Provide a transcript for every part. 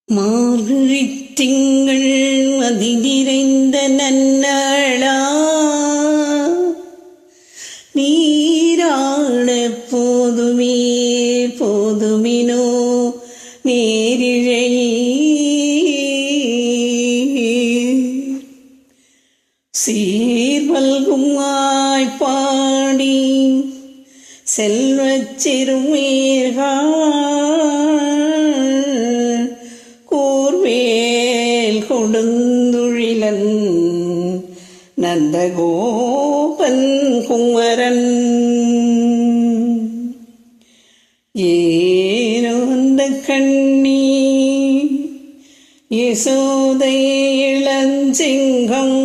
மார்கழித் திங்கள் மதி நிறைந்த நன்னாளா நீராட போதுமே போதுமினோ நேரிழை சீர்வல்கும் ஆய்ப்பாடி செல்வச் சிறுமீர்கள் கொடுந்துழிலன் நந்தகோபன் குமரன் ஏனோ அந்த கண்ணி யசோதை இளஞ்சிங்கம்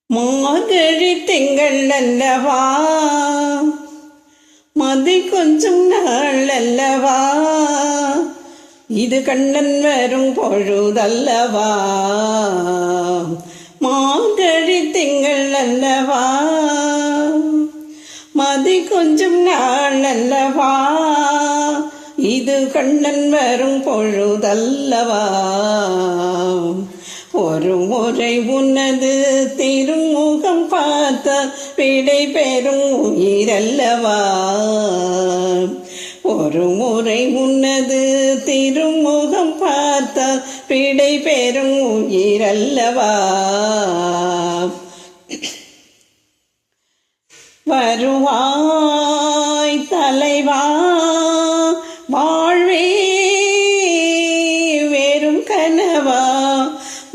மார்கழி திங்கள் அல்லவா மதி கொஞ்சம் நாள் அல்லவா இது கண்ணன் வரும் பொழுதல்லவா மார்கழி திங்கள் அல்லவா மதி கொஞ்சம் நாள் அல்லவா இது கண்ணன் வரும் பொழுதல்லவா ஒரு முறை உனது திருமுகம் பார்த்த விடை பெறும் உயிரல்லவா ஒரு முறை உனது திருமுகம் பார்த்த விடை பெறும் உயிரல்லவா வருவாய் தலைவா வாழ்வே வெறும் கனவா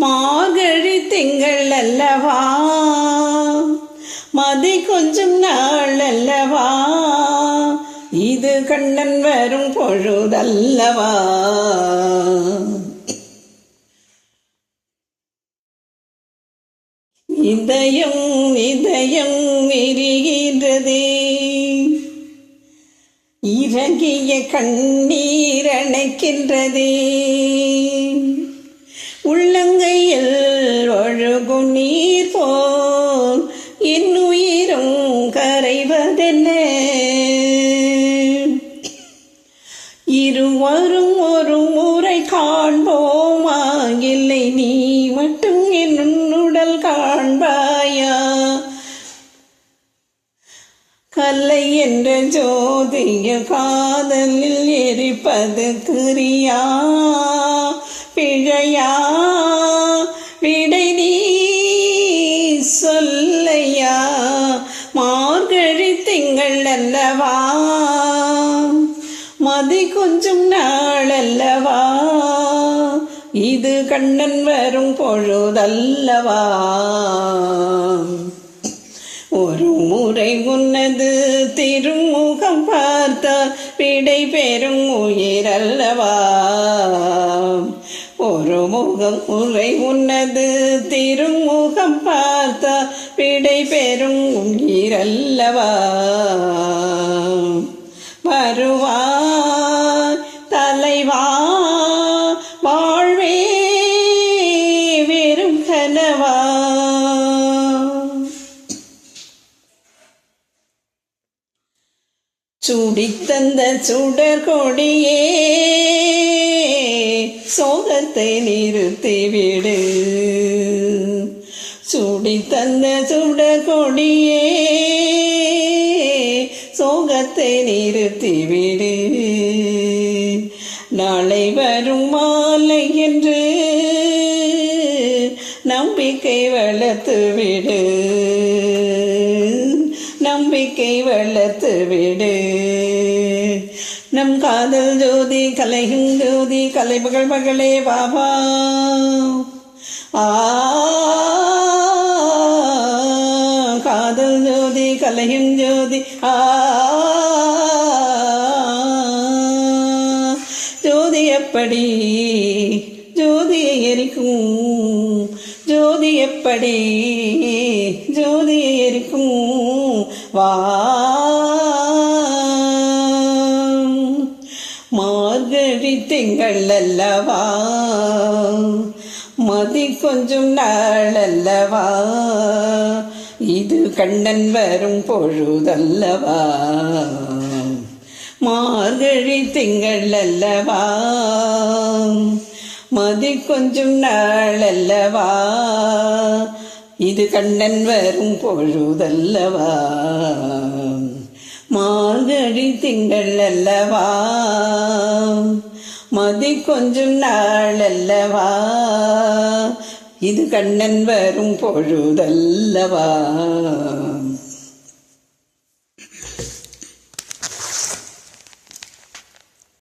மார்கழி திங்கள் அல்லவா மதி கொஞ்சம் நாள் அல்லவா இது கண்ணன் வரும் பொழுதல்லவா இதயம் இதயம் விரிகின்றதே இறங்கிய கண்ணீர் அணைக்கின்றதே உள்ளங்கையில் ஒழுகு நீர் போல் இன்னுயிரும் கரைவதென்ன இருவரும் ஒரு முறை காண்போமா இல்லை நீ மட்டும் என்னுடல் காண்பாயா கல்லை என்ற ஜோதிய காதலில் எரிப்பது கிரியா பிழையா விடை நீ சொல்லையா மார்கழி திங்கள் அல்லவா மதி கொஞ்சம் நாள் அல்லவா இது கண்ணன் வரும் பொழுதல்லவா ஒரு முறை உனது திருமுகம் பார்த்த விடை பெறும் உயிரல்லவா ஒரு முறை உனது திருமுகம் பார்த்த விடை பெறும் உயிரல்லவா வருவாய் தலைவா வாழ்வே வெறும் கனவா சுடித்தந்த சுடர் கொடியே சோகத்தை நிறுத்திவிடு சுடித்தந்த சுடர் கொடியே சோகத்தை நிறுத்திவிடு நாளை வரும் மாலை என்று நம்பிக்கை வளர்த்துவிடு நம்பிக்கை வளர்த்து விடு நம் காதல் ஜோதி கலையும் ஜோதி கலைமகள் மகளே பாபா காதல் ஜோதி கலையும் ஜோதி ஜோதி எப்படி ஜோதியை எரிக்கும் ஜோதி எப்படி ஜோதியை எரிக்கும் வா மார்கழி திங்கள் அல்லவா மதி கொஞ்சம் நாள் அல்லவா இது கண்ணன் வரும் பொழுதல்லவா. மார்கழி திங்கள் அல்லவா மதி கொஞ்சம் நாள் அல்லவா இது கண்ணன் வரும் பொழுதல்லவா மார்கழி திங்கள் அல்லவா மதி கொஞ்சம் நாள் அல்லவா இது கண்ணன் வரும் பொழுதல்லவா